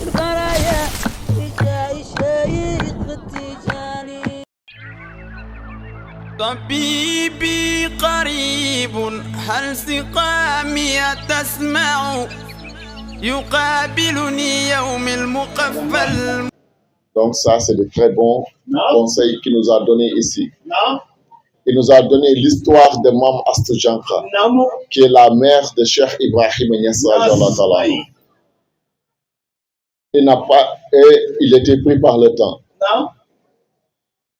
البرايا شايق التجاني طبيبي قريب هل سقامي تسمع يقابلني يوم المقفل. Donc ça, c'est de très bons conseils qu'il nous a donnés ici. Il nous a donné l'histoire de Mam Astou Diankha, qui est la mère de Cheikh Ibrahim Niass. Il était pris par le temps.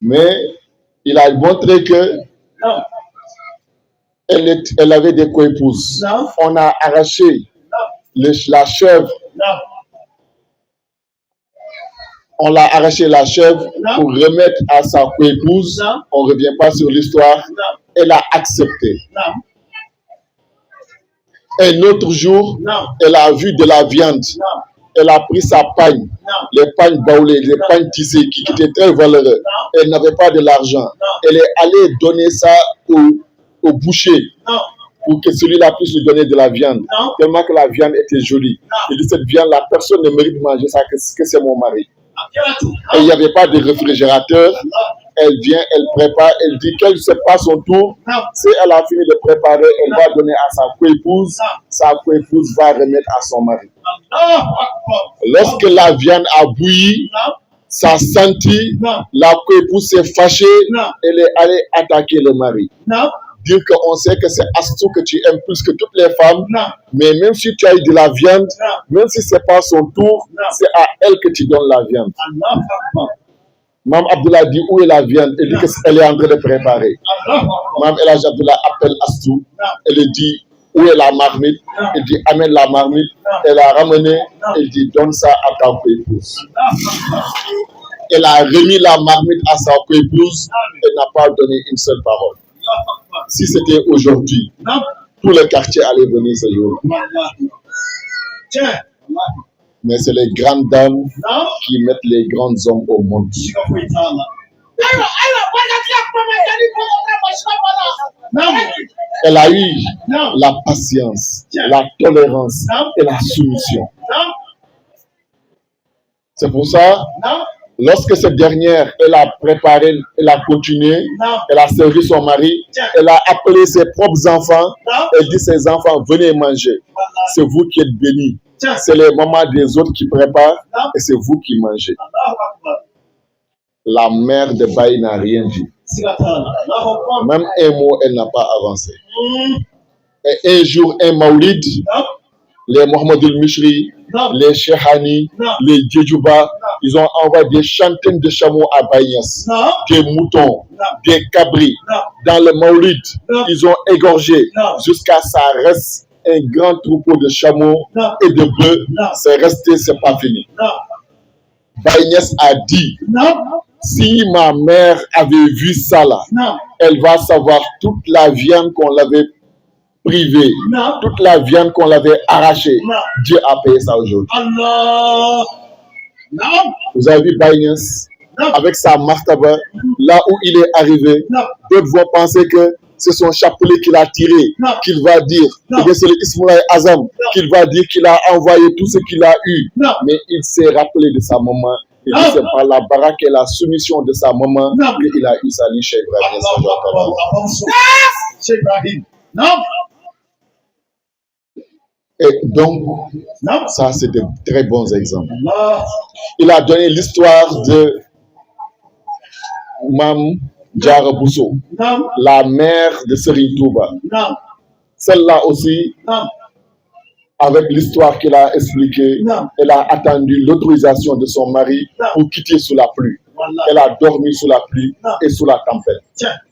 Mais il a montré que elle avait des coépouses. On a arraché la chèvre. On l'a arraché la chèvre pour remettre à sa coépouse. On ne revient pas sur l'histoire. Elle a accepté. Un autre jour, elle a vu de la viande. Elle a pris sa pagne, les pagnes baoulées, les pagnes tissées qui étaient très valeureux. Elle n'avait pas de l'argent. Elle est allée donner ça au boucher pour que celui-là puisse lui donner de la viande. Tellement que la viande était jolie. Il dit, cette viande-là, personne ne mérite de manger ça, que c'est mon mari. Et il n'y avait pas de réfrigérateur. Elle vient, elle prépare, elle dit qu'elle ne sait pas son tour. Si elle a fini de préparer, elle va donner à sa coépouse. Sa coépouse va remettre à son mari. Lorsque la viande a bouilli, ça sentit, la coépouse s'est fâchée, elle est allée attaquer le mari. Dire qu'on sait que c'est Astou que tu aimes plus que toutes les femmes, mais même si tu as eu de la viande, même si ce n'est pas son tour, c'est à elle que tu donnes la viande. Mme Abdullah dit où est la viande, elle dit qu'elle est en train de préparer. Mme El Hadj Abdullah appelle Astou, elle dit où est la marmite, elle dit amène la marmite, elle a ramené, elle dit donne ça à ta coépouse. Elle a remis la marmite à sa coépouse, elle n'a pas donné une seule parole. Si c'était aujourd'hui, tout le quartier allait venir ce jour. Mais c'est les grandes dames qui mettent les grands hommes au monde. Elle a eu la patience, la tolérance et la soumission. C'est pour ça, lorsque cette dernière, elle a préparé, elle a continué, elle a servi son mari, elle a appelé ses propres enfants, elle dit ses enfants, venez manger. C'est vous qui êtes bénis. C'est les mamans des autres qui préparent et c'est vous qui mangez. La mère de Baye n'a rien dit. Même un mot, elle n'a pas avancé. Et un jour, un maoulid, les Mohamed El-Mishri, les Chehani, les Djedjouba, ils ont envoyé des centaines de chameaux à Baye Niass, des moutons, des cabris. Dans le maoulid, ils ont égorgé jusqu'à ça reste un grand troupeau de chameaux et de bœufs. C'est resté, c'est pas fini. Baye Niass a dit, si ma mère avait vu ça là, elle va savoir toute la viande qu'on l'avait privée, toute la viande qu'on l'avait arrachée. Dieu a payé ça aujourd'hui. Vous avez vu Baye Niass avec sa martaba, là où il est arrivé, d'autres vont penser que c'est son chapelet qu'il a tiré, qu'il va dire, que c'est l'Ismaïl Azam, qu'il va dire qu'il a envoyé tout ce qu'il a eu. Mais il s'est rappelé de sa maman. Et c'est par la baraque et la soumission de sa maman qu'il a eu sa vie chez Ibrahim. Et donc, ça c'est de très bons exemples. Il a donné l'histoire de Mam Diara Bousso, la mère de Serigne Touba. Celle-là aussi, avec l'histoire qu'il a expliquée, elle a attendu l'autorisation de son mari pour quitter sous la pluie. Elle a dormi sous la pluie et sous la tempête,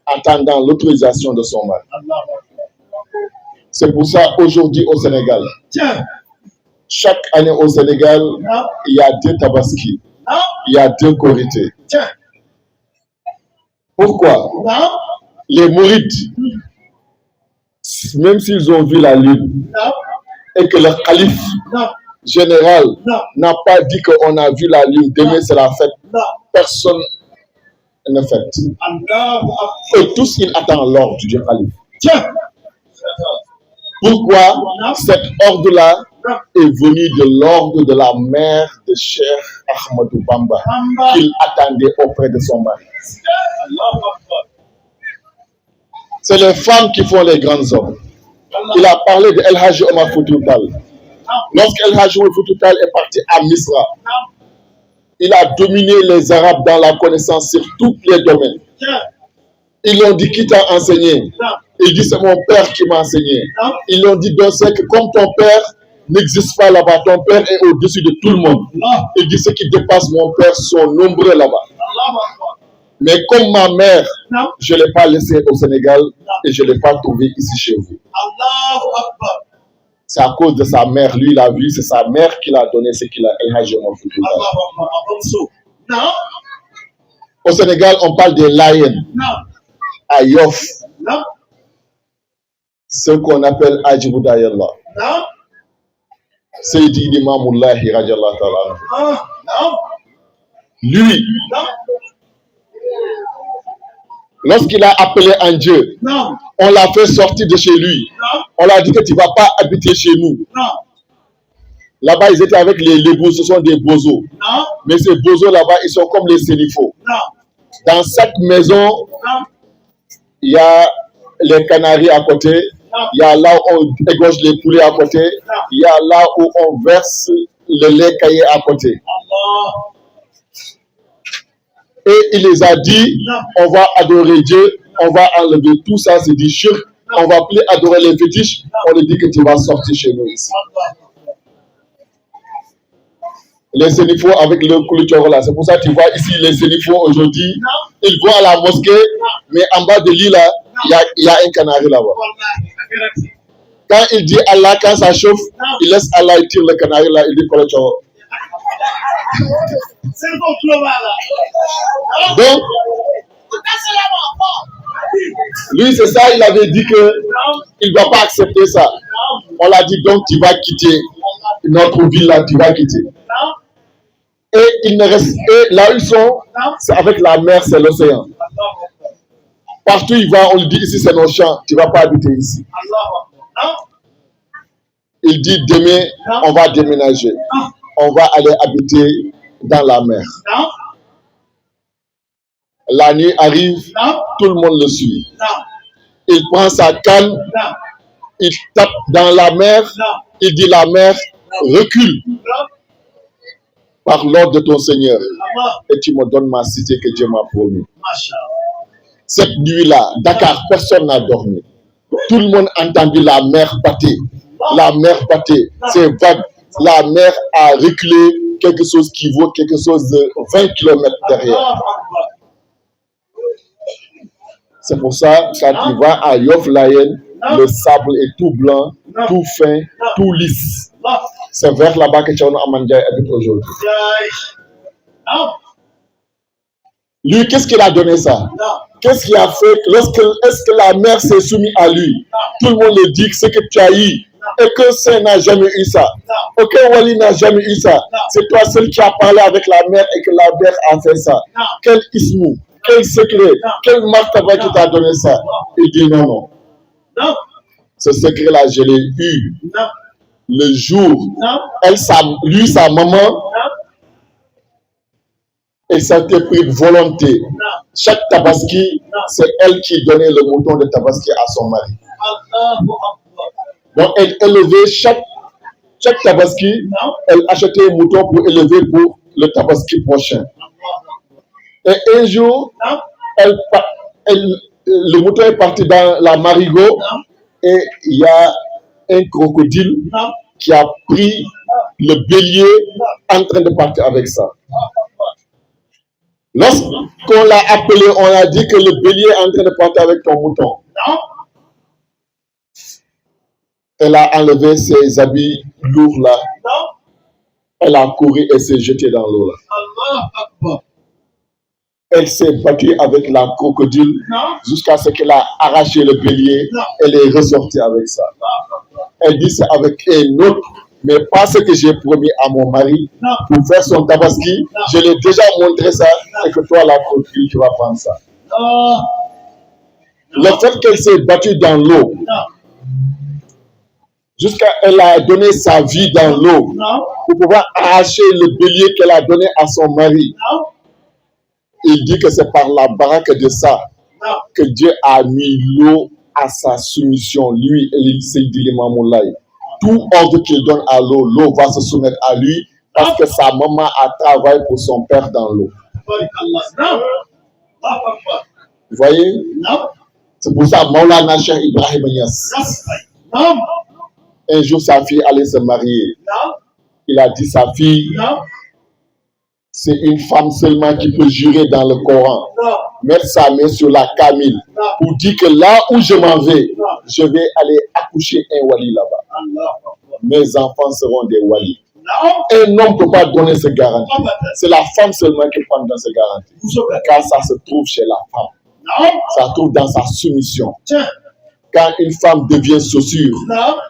attendant l'autorisation de son mari. C'est pour ça, aujourd'hui au Sénégal, chaque année au Sénégal, il y a 2 Tabaski, il y a 2 Korité. Pourquoi? Les Mourides, même s'ils ont vu la lune, et que le calife général n'a pas dit qu'on a vu la lune, demain c'est la fête, personne ne fête. Et tous, ils attendent l'ordre du calife. Pourquoi cet ordre-là est venu de l'ordre de la mère de Cheikh Ahmadou Bamba qu'il attendait auprès de son mari. C'est les femmes qui font les grands hommes. Il a parlé de El Hadji Omar Foutiyou Tall. Lorsque El Hadji Omar Foutiyou Tall est parti à Misra, il a dominé les Arabes dans la connaissance sur tous les domaines. Ils l'ont dit, qui t'a enseigné? Il dit, c'est mon père qui m'a enseigné. Ils l'ont dit, donc c'est que comme ton père n'existe pas là-bas, ton père est au-dessus de tout le monde. Il dit, ceux qui dépassent mon père sont nombreux là-bas. Mais comme ma mère, je ne l'ai pas laissée au Sénégal et je ne l'ai pas trouvée ici chez vous. C'est à cause de sa mère. Lui, il a vu, c'est sa mère qui l'a donné ce qu'il a. El Hadji Omar Foutiyou Tall. Au Sénégal, on parle des Layènes. À Yoff, ce qu'on appelle Hadji Boudayallah. Seydi Imamullahi Radiallahu Ta'ala. Lui, lorsqu'il a appelé un Dieu, on l'a fait sortir de chez lui. On l'a dit que tu ne vas pas habiter chez nous. Là-bas, ils étaient avec les lébous, ce sont des bozos. Mais ces bozos là-bas, ils sont comme les sénifaux. Dans chaque maison, il y a les canaris à côté, il y a là où on égorge les poulets à côté, il y a là où on verse le lait caillé à côté. Et il les a dit, on va adorer Dieu, on va enlever tout ça, c'est du shirk, on va plus adorer les fétiches, on lui dit que tu vas sortir chez nous ici. Les sénifaux avec le coulichoro là, c'est pour ça que tu vois ici les sénifaux aujourd'hui, ils vont à la mosquée, mais en bas de l'île là, il y a un canari là-bas. Quand il dit Allah, quand ça chauffe, il laisse Allah, il tire le canari là, il dit coulichoro. Donc, lui c'est ça, il avait dit que il ne doit pas accepter ça. On l'a dit donc tu vas quitter notre ville là, tu vas quitter. Et il ne reste, et là où ils sont, c'est avec la mer, c'est l'océan. Partout il va, on lui dit ici c'est nos champs, tu ne vas pas habiter ici. Il dit demain, on va déménager. On va aller habiter dans la mer. La nuit arrive, tout le monde le suit. Il prend sa canne, il tape dans la mer, il dit la mer, recule par l'ordre de ton Seigneur et tu me donnes ma cité que Dieu m'a promis. Cette nuit-là, Dakar, personne n'a dormi. Tout le monde a entendu la mer battre. La mer battre, c'est vague. La mer a reculé quelque chose qui vaut quelque chose de 20 km derrière. C'est pour ça, quand tu vas à Yoff Layène, le sable est tout blanc, tout fin, tout lisse. C'est vers là-bas que Tchano Amandiaï habite aujourd'hui. Lui, qu'est-ce qu'il a donné ça? Qu'est-ce qu'il a fait? Est-ce que la mer s'est soumise à lui? Tout le monde le dit que ce que tu as eu, et que Saint n'a jamais eu ça. Aucun wali n'a jamais eu ça. C'est toi seul qui as parlé avec la mer et que la mer a fait ça. Quel ismou, quel secret, quel martaba qui t'a donné ça? Il dit non. Ce secret-là, je l'ai eu le jour. Lui, sa maman, elle s'était pris de volonté. Chaque tabaski, c'est elle qui donnait le mouton de tabaski à son mari. Donc, elle élevait chaque tabaski, elle achetait un mouton pour élever pour le tabaski prochain. Et un jour, le mouton est parti dans la marigot et il y a un crocodile qui a pris le bélier en train de partir avec ça. Lorsqu'on l'a appelé, on a dit que le bélier est en train de partir avec ton mouton. Elle a enlevé ses habits lourds là. Elle a couru et s'est jetée dans l'eau là. Elle s'est battue avec la crocodile jusqu'à ce qu'elle a arraché le bélier. Elle est ressortie avec ça. Elle dit c'est avec un autre, mais pas ce que j'ai promis à mon mari pour faire son tabaski. Je l'ai déjà montré ça et que toi la crocodile tu vas prendre ça. Le fait qu'elle s'est battue dans l'eau, Jusqu'à elle a donné sa vie dans l'eau pour pouvoir arracher le bélier qu'elle a donné à son mari. Il dit que c'est par la baraque de ça que Dieu a mis l'eau à sa soumission, lui et le Seydi Limamou Moulaye. Tout ordre qu'il donne à l'eau, l'eau va se soumettre à lui parce que sa maman a travaillé pour son père dans l'eau. Vous voyez? C'est pour ça Maulana Cheikh Ibrahim Niass. Un jour, sa fille allait se marier. Il a dit sa fille, c'est une femme seulement qui peut jurer dans le Coran, mettre sa main sur la camille pour dire que là où je m'en vais, je vais aller accoucher un wali là-bas. Mes enfants seront des walis. Un homme ne peut pas donner ce garantie. C'est la femme seulement qui prend dans ce garantie. Car ça se trouve chez la femme. Ça se trouve dans sa soumission. Quand une femme devient saussure,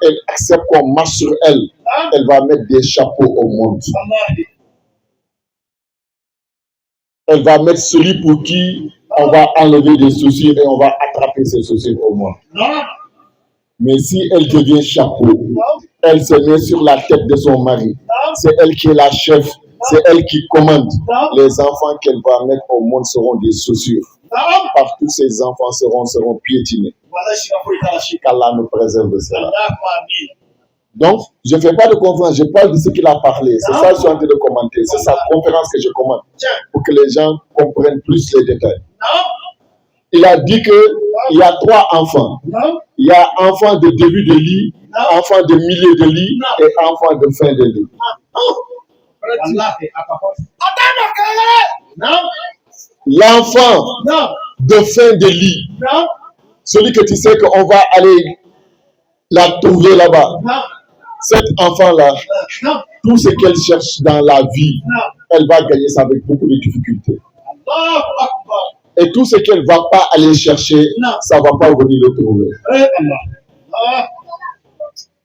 elle accepte qu'on marche sur elle. Elle va mettre des chapeaux au monde. Elle va mettre celui pour qui on va enlever des saussures et on va attraper ces saussures au monde. Mais si elle devient chapeau, elle se met sur la tête de son mari. C'est elle qui est la chef. C'est elle qui commande. Les enfants qu'elle va mettre au monde seront des saussures. Partout ces enfants seront piétinés. Qu'Allah nous préserve de cela. Donc, je ne fais pas de conférence, je parle de ce qu'il a parlé. C'est ça que je suis en train de commenter. C'est sa conférence que je commente pour que les gens comprennent plus les détails. Il a dit qu'il y a 3 enfants. Il y a enfant de début de lit, enfant de milieu de lit et enfant de fin de lit. L'enfant de fin de lit, celui que tu sais qu'on va aller la trouver là-bas, cet enfant-là, tout ce qu'elle cherche dans la vie, elle va gagner ça avec beaucoup de difficultés. Et tout ce qu'elle ne va pas aller chercher, ça ne va pas venir le trouver.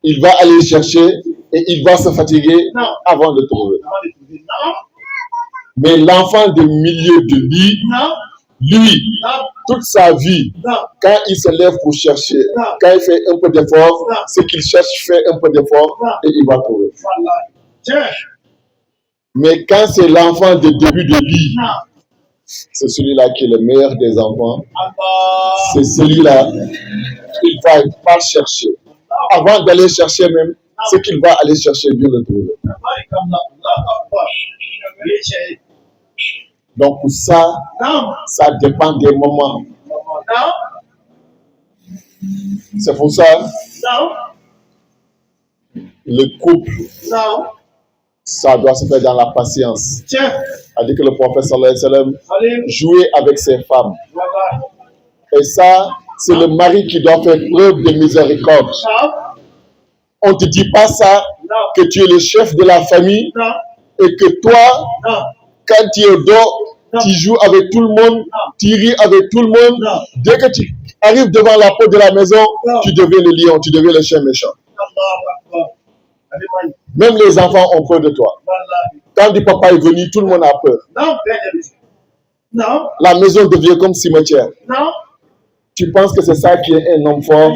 Il va aller chercher et il va se fatiguer avant de trouver. Mais l'enfant de milieu de lit, lui, toute sa vie, quand il se lève pour chercher, quand il fait un peu d'effort, ce qu'il cherche fait un peu d'effort et il va trouver. Mais quand c'est l'enfant de début de vie, c'est celui-là qui est le meilleur des enfants. C'est celui-là, il ne va pas chercher. Avant d'aller chercher même, ce qu'il va aller chercher, Dieu le trouve. Donc pour ça, ça dépend des moments. C'est pour ça, le couple, ça doit se faire dans la patience. A dit que le prophète sallallahu alayhi wa sallam jouait avec ses femmes. Et ça, c'est le mari qui doit faire preuve de miséricorde. On ne te dit pas ça, que tu es le chef de la famille et que toi, quand tu es dehors, tu joues avec tout le monde, tu ris avec tout le monde. Dès que tu arrives devant la porte de la maison, tu deviens le lion, tu deviens le chien méchant. Même les enfants ont peur de toi. Quand le papa est venu, tout le monde a peur. La maison devient comme cimetière. Tu penses que c'est ça qui est un homme fort?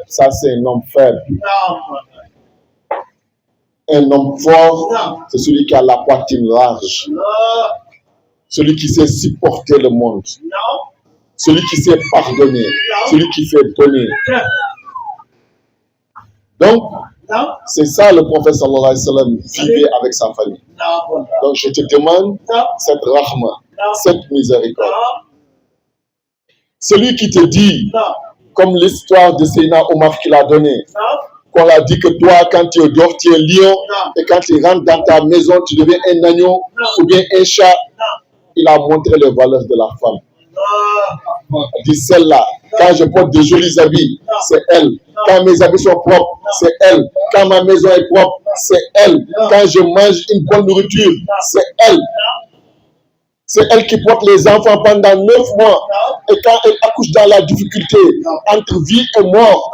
Ça c'est un homme faible. Un homme fort, c'est celui qui a la poitrine large. Celui qui sait supporter le monde. Celui qui sait pardonner. Celui qui fait donner. Donc, c'est ça le prophète sallallahu alayhi wa sallam vivait avec sa famille. Donc, je te demande cette rahma, cette miséricorde. Celui qui te dit, comme l'histoire de Seyna Omar qu'il a donné, qu'on a dit que toi, quand tu es dehors, tu es un lion, et quand tu rentres dans ta maison, tu deviens un agneau ou bien un chat. Il a montré les valeurs de la femme. Il dit celle-là, quand je porte de jolis habits, c'est elle. Quand mes habits sont propres, c'est elle. Quand ma maison est propre, c'est elle. Quand je mange une bonne nourriture, c'est elle. C'est elle qui porte les enfants pendant 9 mois. Et quand elle accouche dans la difficulté, entre vie et mort,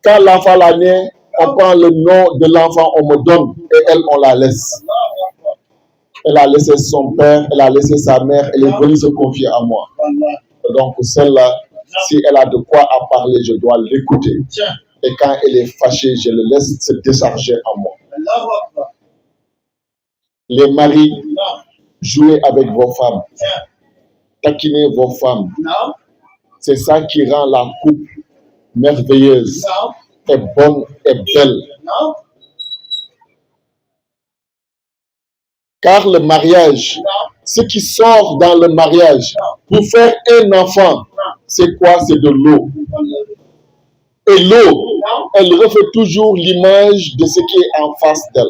quand l'enfant la naît, on prend le nom de l'enfant, on me donne, et elle, on la laisse. Elle a laissé son père, elle a laissé sa mère, elle est venue se confier à moi. Donc celle-là, si elle a de quoi à parler, je dois l'écouter. Et quand elle est fâchée, je le laisse se décharger en moi. Les maris, jouez avec vos femmes. Taquinez vos femmes. C'est ça qui rend la couple merveilleuse, et bonne et belle. Car le mariage, ce qui sort dans le mariage, pour faire un enfant, c'est quoi? C'est de l'eau. Et l'eau, elle refait toujours l'image de ce qui est en face d'elle.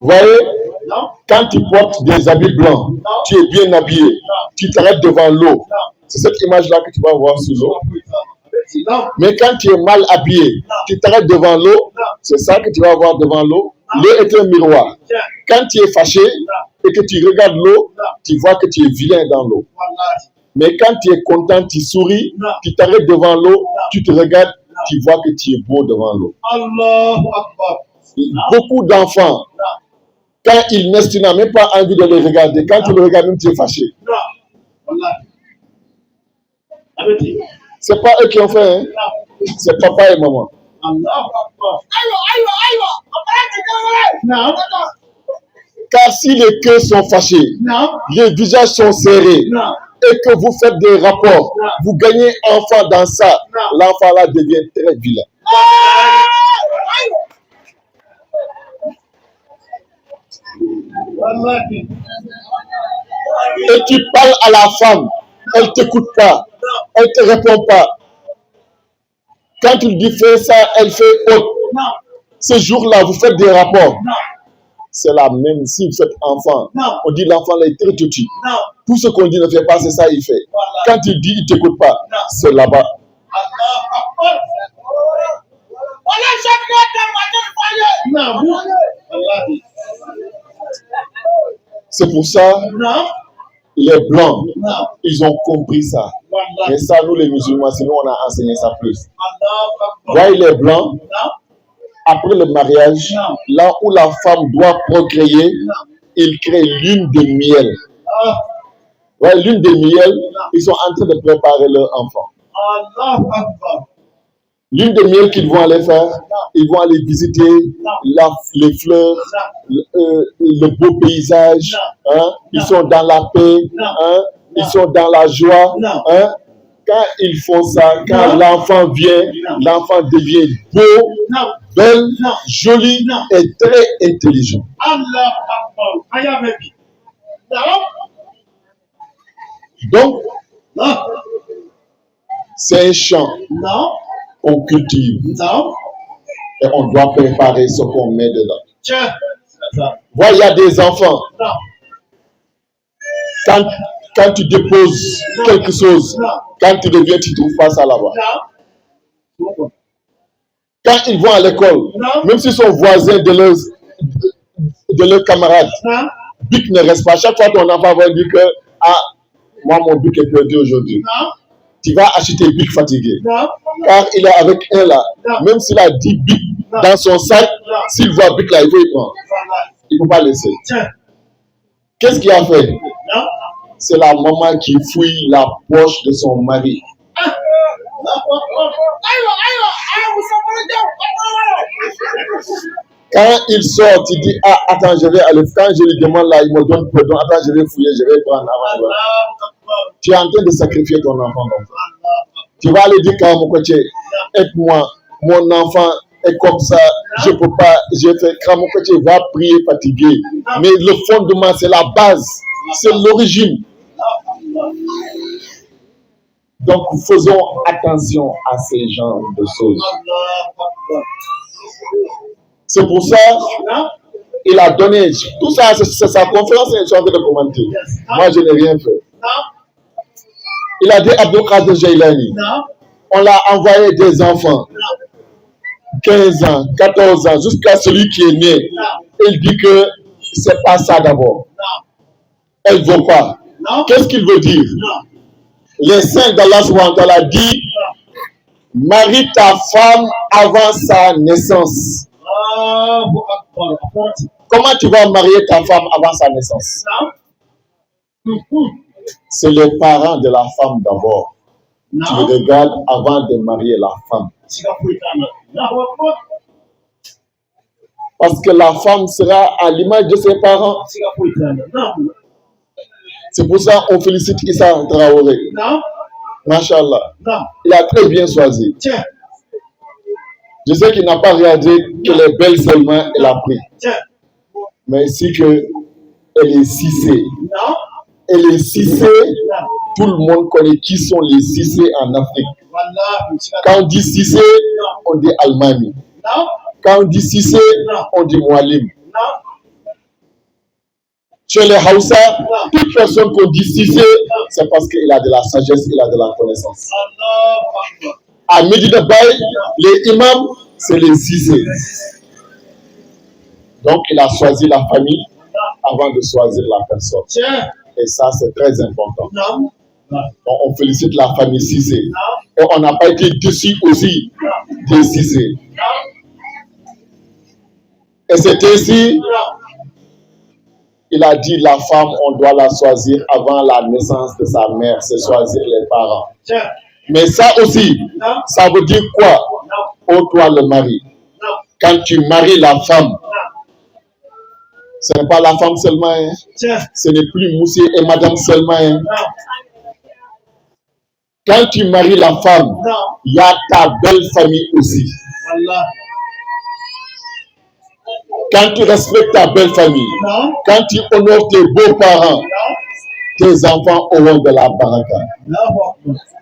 Vous voyez, quand tu portes des habits blancs, tu es bien habillé, tu t'arrêtes devant l'eau. C'est cette image-là que tu vas voir sur l'eau. Mais quand tu es mal habillé, tu t'arrêtes devant l'eau, c'est ça que tu vas voir devant l'eau. L'eau est un miroir. Quand tu es fâché et que tu regardes l'eau, tu vois que tu es vilain dans l'eau. Mais quand tu es content, tu souris, tu t'arrêtes devant l'eau, tu te regardes, tu vois que tu es beau devant l'eau. Beaucoup d'enfants, quand ils naissent, tu n'as même pas envie de les regarder. Quand tu les regardes, même tu es fâché. C'est pas eux qui ont fait, hein? C'est papa et maman. Car si les cœurs sont fâchés, les visages sont serrés, et que vous faites des rapports, vous gagnez enfant dans ça, l'enfant là devient très vilain. Et tu parles à la femme, elle ne t'écoute pas, elle ne te répond pas. Quand tu dis fais ça, elle fait autre. Ce jour-là, vous faites des rapports. C'est la même. Si vous faites enfant, on dit l'enfant là est très touchy. Tout ce qu'on dit ne fait pas, c'est ça il fait. Quand il dit, il ne t'écoute pas, c'est là-bas. C'est pour ça, les Blancs, ils ont compris ça. Mais ça, nous les musulmans, sinon on a enseigné ça plus. Voyez les Blancs, après le mariage, là où la femme doit procréer, ils créent lune de miel. Ouais, lune de miel, ils sont en train de préparer leur enfant. Lune de miel qu'ils vont aller faire, ils vont aller visiter les fleurs, le beau paysage, hein? Ils sont dans la paix, hein? Ils sont dans la joie. Hein? Quand ils font ça, quand l'enfant vient, l'enfant devient beau, belle, joli et très intelligent. Donc, c'est un champ qu'on cultive et on doit préparer ce qu'on met dedans. Voilà, il y a des enfants. Quand tu déposes quelque chose, quand tu reviens, tu ne trouves pas ça là-bas. Quand ils vont à l'école, même s'ils sont voisins de leurs camarades, bic ne reste pas. Chaque fois ton enfant va dire que moi mon bic est perdu aujourd'hui. Tu vas acheter bic fatigué. Car il est avec un là. Même s'il a 10 bic dans son sac, s'il voit bic là, il faut y prendre. Il ne peut pas laisser. Qu'est-ce qu'il a fait? C'est la maman qui fouille la poche de son mari. Quand il sort, il dit attends, je vais aller. Quand je lui demande là, il me donne pardon. Attends, je vais fouiller, je vais prendre avant. Tu es en train de sacrifier ton enfant. Tu vas aller dire quand mon côté, aide-moi, mon enfant est comme ça, je ne peux pas, j'ai fait. Quand mon côté va prier fatigué. Mais le fondement, c'est la base, c'est l'origine. Donc, faisons attention à ces genres de choses. C'est pour ça il a donné. Tout ça, c'est sa conférence et je suis en train de commenter. Moi, je n'ai rien fait. Il a dit Abdul Qadir Jailani. On l'a envoyé des enfants. 15 ans, 14 ans, jusqu'à celui qui est né. Il dit que c'est pas ça d'abord. Elle ne veut pas. Qu'est-ce qu'il veut dire? Les saints d'Allah a dit marie ta femme avant sa naissance. Comment tu vas marier ta femme avant sa naissance? C'est les parents de la femme d'abord. tu regardes avant de marier la femme. Parce que la femme sera à l'image de ses parents. C'est pour ça qu'on félicite Issa Traoré. Machallah. Il a très bien choisi. Je sais qu'il n'a pas regardé que les belles seulement, il a pris. Mais si que elle est cissée. Elle est cissée. Tout le monde connaît qui sont les cissés en Afrique. Quand on dit cissé, on dit Almami. Quand on dit cissé, on dit Moualim. Chez les Hausa, toute personne qu'on dit cissé, c'est parce qu'il a de la sagesse, il a de la connaissance. À Medina Baye, les imams, c'est les cissés. Donc, il a choisi la famille avant de choisir la personne. Et ça, c'est très important. Donc, on félicite la famille Cissé. Et on n'a pas été déçus aussi des Cissé. Et c'est ainsi, il a dit la femme, on doit la choisir avant la naissance de sa mère, c'est choisir les parents. Mais ça aussi, ça veut dire quoi? Oh, toi le mari, quand tu maries la femme, ce n'est pas la femme seulement, hein. Ce n'est plus monsieur et madame seulement. Hein. Quand tu maries la femme, il y a ta belle famille aussi. Quand tu respectes ta belle famille, quand tu honores tes beaux-parents, tes enfants auront de la baraka.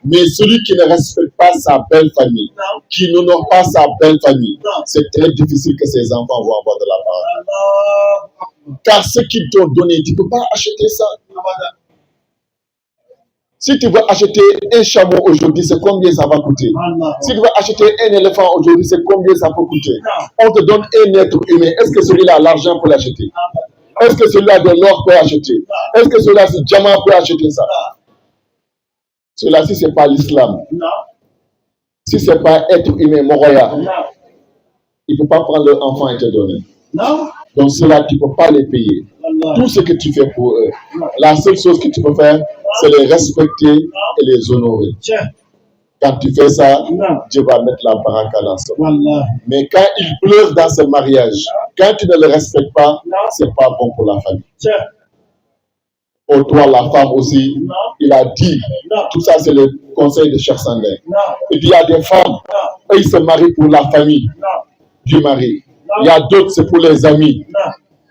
Mais celui qui ne respecte pas sa belle famille, qui n'honore pas sa belle famille, c'est très difficile que ses enfants vont avoir de la baraka. Car ce qu'ils t'ont donné, tu ne peux pas acheter ça. Si tu veux acheter un chameau aujourd'hui, c'est combien ça va coûter? Si tu veux acheter un éléphant aujourd'hui, c'est combien ça peut coûter? On te donne un être humain. Est-ce que celui-là a l'argent pour l'acheter? Est-ce que celui-là de l'or peut acheter? Est-ce que celui-là, c'est diamant peut acheter ça? Cela, si ce n'est pas l'islam, si ce n'est pas être humain, Moroya, il ne peut pas prendre leur enfant et te donner. Donc cela, tu ne peux pas les payer. Tout ce que tu fais pour eux, la seule chose que tu peux faire, c'est les respecter et les honorer. Quand tu fais ça, Dieu va mettre la baraka dans ce monde. Mais quand ils pleurent dans ce mariage, quand tu ne le respectes pas, ce n'est pas bon pour la famille. Pour toi, la femme aussi, il a dit, tout ça c'est le conseil de Cheikh Sandin. Il dit, il y a des femmes, eux, ils se marient pour la famille du mari. Il y a d'autres, c'est pour les amis.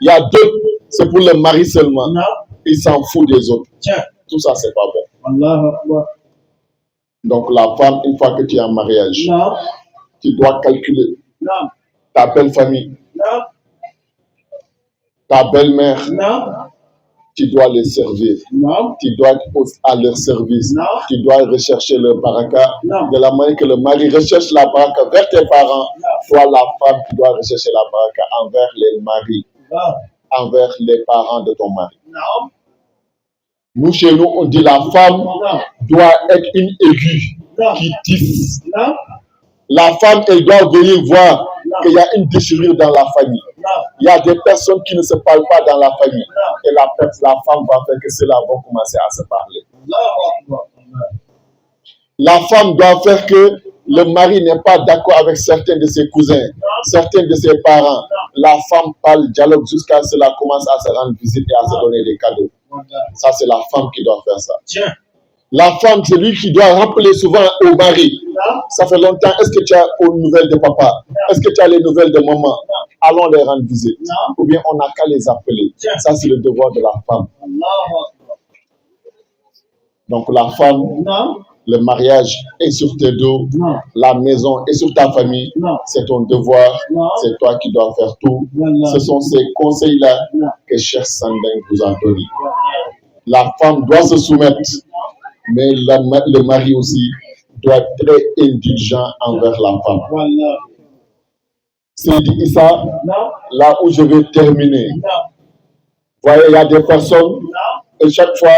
Il y a d'autres, c'est pour le mari seulement. Il s'en fout des autres. Tout ça, c'est pas bon. Donc, la femme, une fois que tu es en mariage, tu dois calculer ta belle famille, ta belle-mère. Tu dois les servir. Tu dois être à leur service. Tu dois rechercher le baraka. De la manière que le mari recherche la baraka vers tes parents, toi, la femme, tu dois rechercher la baraka envers les maris, envers les parents de ton mari. Nous, chez nous, on dit la femme doit être une aiguille qui tisse. La femme, elle doit venir voir qu'il y a une déchirure dans la famille. Il y a des personnes qui ne se parlent pas dans la famille. Et la femme va faire que ceux-là vont commencer à se parler. La femme doit faire que le mari n'est pas d'accord avec certains de ses cousins, certains de ses parents. La femme parle, dialogue jusqu'à ce qu'elle commence à se rendre visite et à se donner des cadeaux. Ça, c'est la femme qui doit faire ça. La femme, c'est lui qui doit rappeler souvent au mari. Ça fait longtemps, est-ce que tu as aux nouvelles de papa? Est-ce que tu as les nouvelles de maman? Allons les rendre visite. Ou bien on n'a qu'à les appeler. Ça, c'est le devoir de la femme. Donc la femme, le mariage est sur tes dos, la maison est sur ta famille, c'est ton devoir, c'est toi qui dois faire tout. Ce sont ces conseils-là que Cheikh Sandin vous a donnés. La femme doit se soumettre, mais le mari aussi doit être très indulgent envers la femme. C'est ça, là où je vais terminer. Vous voyez, il y a des personnes, et chaque fois,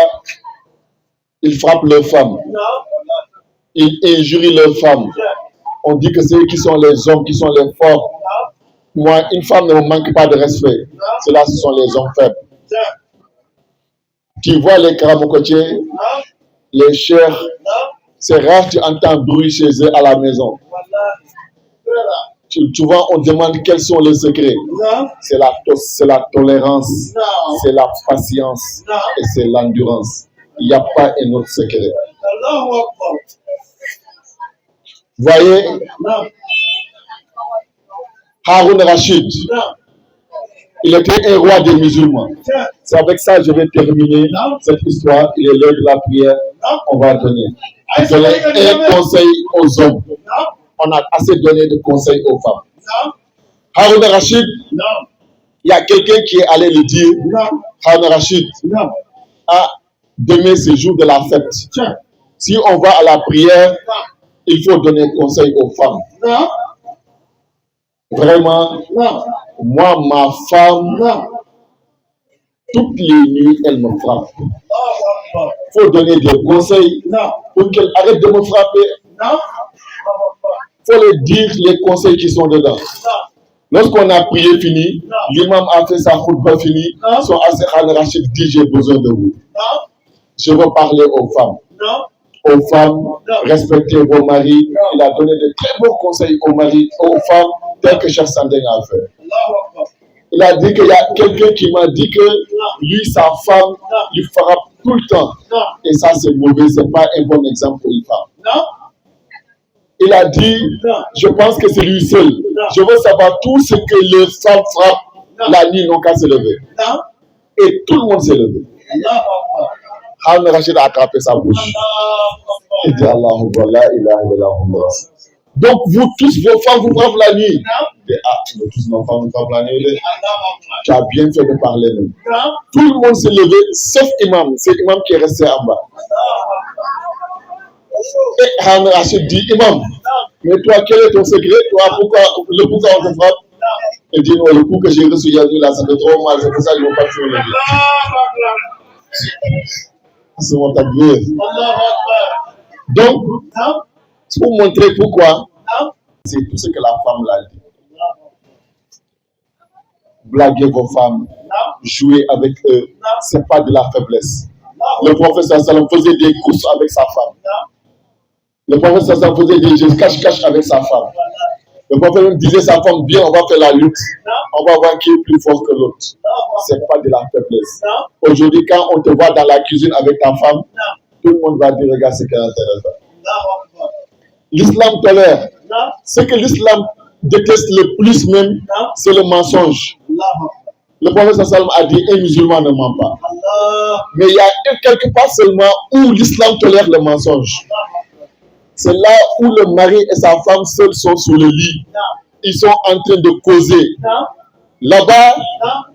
ils frappent leurs femmes. Ils injurient leurs femmes. On dit que c'est eux qui sont les hommes, qui sont les forts. Moi, une femme ne me manque pas de respect. Cela, ce sont les hommes faibles. Tu vois les Karamokotiers, les chers, C'est rare que tu entends bruit chez eux à la maison. Souvent, on demande quels sont les secrets. C'est la tolérance, c'est la patience et c'est l'endurance. Il n'y a pas un autre secret. Voyez, Haroun Rachid, il était un roi des musulmans. C'est avec ça que je vais terminer cette histoire. Il est l'heure de la prière. On va donner un conseil aux hommes. On a assez donné de conseils aux femmes. Haroun Rachid, il y a quelqu'un qui est allé lui dire, Haroun Rachid, demain c'est jour de la fête. Si on va à la prière, il faut donner conseil aux femmes. Vraiment, moi, ma femme, toutes les nuits, elle me frappe. Il faut donner des conseils pour qu'elle arrête de me frapper. Il faut lui dire les conseils qui sont dedans. Lorsqu'on a prié fini, l'imam a fait sa khutbah fini, son Asser al-Rachid dit j'ai besoin de vous. Je veux parler aux femmes. Aux femmes, respectez vos maris. Il a donné de très bons conseils aux maris, aux femmes, tel que Cheikh Sandeng a fait. Il a dit qu'il y a quelqu'un qui m'a dit que lui, sa femme, lui frappe tout le temps. Et ça, c'est mauvais, c'est pas un bon exemple pour une femme. Il a dit, je pense que c'est lui seul. Je veux savoir tout ce que les femmes frappent la nuit, n'ont qu'à se lever. Et tout le monde s'est levé. Haroun Rachid a attrapé sa bouche. Il dit Allahu Akbar, la ilaha illallah. Donc vous tous, vos femmes vous frappent la nuit. Nous tous, nos femmes nous frappent la nuit. Tu as bien fait de parler. Tout le monde s'est levé, sauf Imam. C'est Imam qui est resté en bas. Et Haroun Rachid dit, Imam, mais toi, quel est ton secret? Toi, pourquoi on te frappe? Il dit, non, le coup que j'ai reçu hier, là, ça fait trop mal, c'est pour ça que je ne veux pas te lever. C'est mon tableau. Donc, c'est pour montrer pourquoi, c'est tout ce que la femme l'a dit. Blaguez vos femmes, jouez avec eux, ce n'est pas de la faiblesse. Le prophète sallam faisait des courses avec sa femme. Le prophète sallam faisait des jeux cache-cache avec sa femme. Le prophète disait à sa femme, bien, on va faire la lutte. On va voir qui est plus fort que l'autre. Ce n'est pas de la faiblesse. Aujourd'hui, quand on te voit dans la cuisine avec ta femme, tout le monde va dire, regarde ce qu'elle a intéressant. L'islam tolère. Ce que l'islam déteste le plus même, c'est le mensonge. Le prophète sallam a dit, un musulman ne ment pas. Mais il y a quelque part seulement où l'islam tolère le mensonge. C'est là où le mari et sa femme seuls sont sous le lit. Ils sont en train de causer. Là-bas,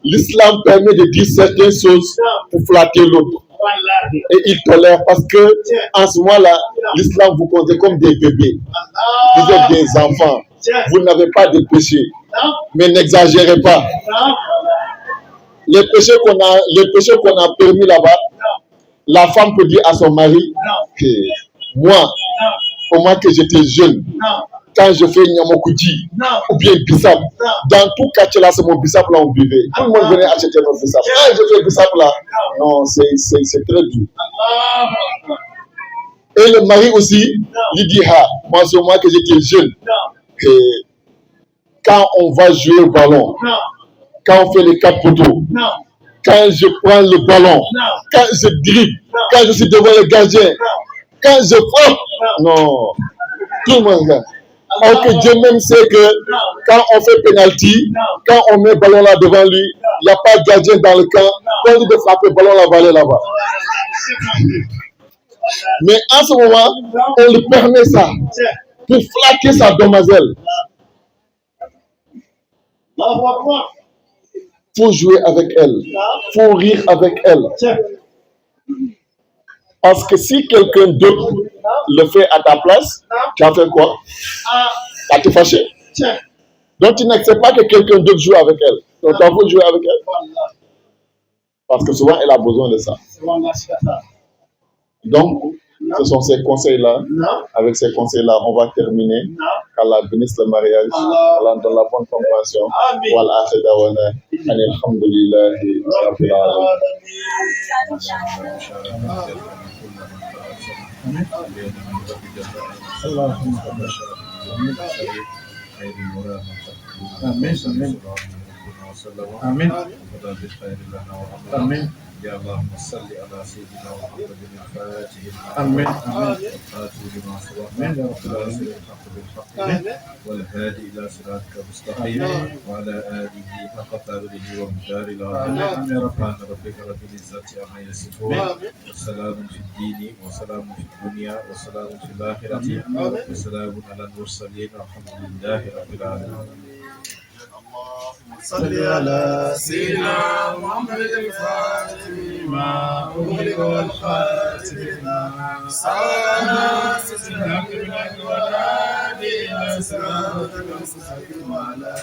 l'islam permet de dire certaines choses pour flatter l'autre. Et il tolère parce que en ce moment-là, l'islam vous compte comme des bébés. Vous êtes des enfants. Vous n'avez pas de péché. Mais n'exagérez pas. Les péchés qu'on a permis là-bas, la femme peut dire à son mari que moi, au moment que j'étais jeune, quand je fais Nyamokuji ou bien Bissap, dans tout quartier là, c'est mon Bissap là on buvait. Tout le monde venait acheter mon Bissap. Quand je fais Bissap là, non, c'est très doux. Et le mari aussi, il dit, moi c'est au moment que j'étais jeune, quand on va jouer au ballon, quand on fait les 4 poteaux, quand je prends le ballon, quand je dribble, quand je suis devant le gardien, quand je frappe, non, tout le monde regarde. Alors que Dieu même sait que quand on fait penalty, quand on met le ballon là devant lui, il n'y a pas de gardien dans le camp, quand il dit de frapper le ballon, là va aller là-bas. Mais en ce moment, on lui permet ça pour flatter sa demoiselle. Il faut jouer avec elle, il faut rire avec elle. Parce que si quelqu'un d'autre le fait à ta place, tu as fait quoi? Tu as te fâché. Donc tu n'acceptes pas que quelqu'un d'autre joue avec elle. Donc tu faut jouer avec elle. Parce que souvent elle a besoin de ça. Donc, ce sont ces conseils-là. Avec ces conseils-là, on va terminer. qu'Allah bénisse le mariage, Allah donne la bonne compréhension. Wal akhir dawana alhamdulillahi rabbil alamin. اللهم آمين آمين آمين يا اللهم صل على سيدنا محمد الفاتح آمين والخاتم لما سبق ناصر الحق بالحق والهادي الى صراطك المستقيم وعلى اله حق قدره ومقداره العظيم سبحان ربك رب العزه عما يصفون وسلام في الدين وسلام في الدنيا وسلام في الاخره وسلام على المرسلين والحمد لله رب العالمين. صل على سيدنا محمد الفاتح لما أغلق والخاتم لما سبق سيدنا بالحق والهادي إلى صراطك المستقيم وعلى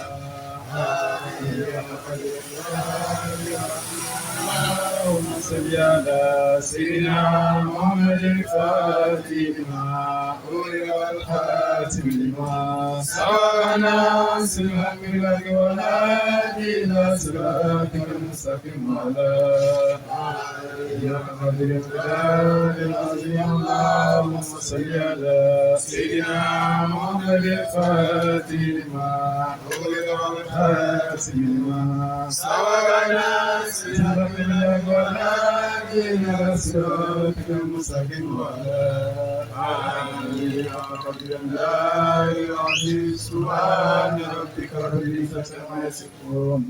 اللهم صل على سيدنا محمد الفاتح لما أغلق والخاتم لما سبق سيدنا بالحق والهادي إلى صراطك المستقيم وعلى قدر الجلال العظيم. اللهم صل على سيدنا محمد الفاتح لما أغلق والخاتم لما سبق سيدنا بالحق والهادي إلى صراطك المستقيم وعلى قدر الجلال العظيم. سبحان ربك رب العزة عما يصفون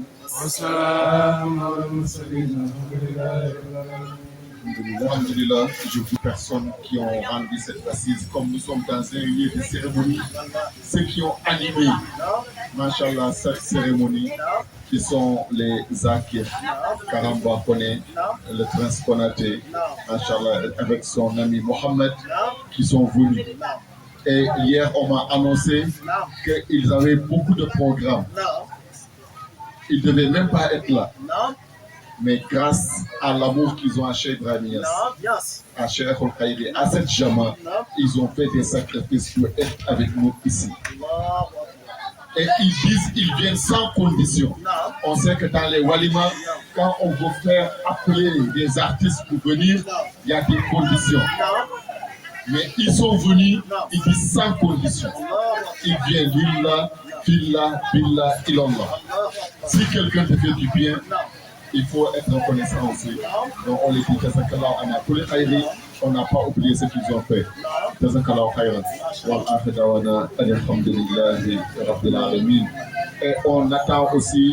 وسلام على المرسلين والحمد لله رب العالمين. Alhamdulillah, je vous personnes qui ont rendu cette assise comme nous sommes dans un lieu de cérémonie, ceux qui ont animé, Masha'Allah, cette cérémonie, qui sont les Zakir, Karamba Kone, le Prince Konaté, Masha'Allah, avec son ami Mohamed, qui sont venus. Et hier, on m'a annoncé qu'ils avaient beaucoup de programmes. Ils ne devaient même pas être là. Mais grâce à l'amour qu'ils ont à Cheikh Ibrahim Niasse, à Cheikh Al-Khaïri, à cette Jama, ils ont fait des sacrifices pour être avec nous ici. Et ils disent qu'ils viennent sans condition. On sait que dans les Walima, quand on veut faire appeler des artistes pour venir, il y a des conditions. Mais ils sont venus, ils disent sans condition. Ils viennent lillah, fillah, billah, ilallah. Si quelqu'un te fait du bien, il faut être reconnaissant aussi. Donc on les dit, on n'a pas oublié ce qu'ils ont fait. Et on attend aussi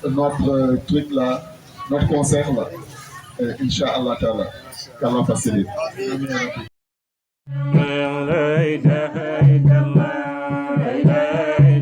notre truc là, notre concert là. Inch'Allah Ta'ala. Qu'Allah facilite. لا إله إلا الله لا إله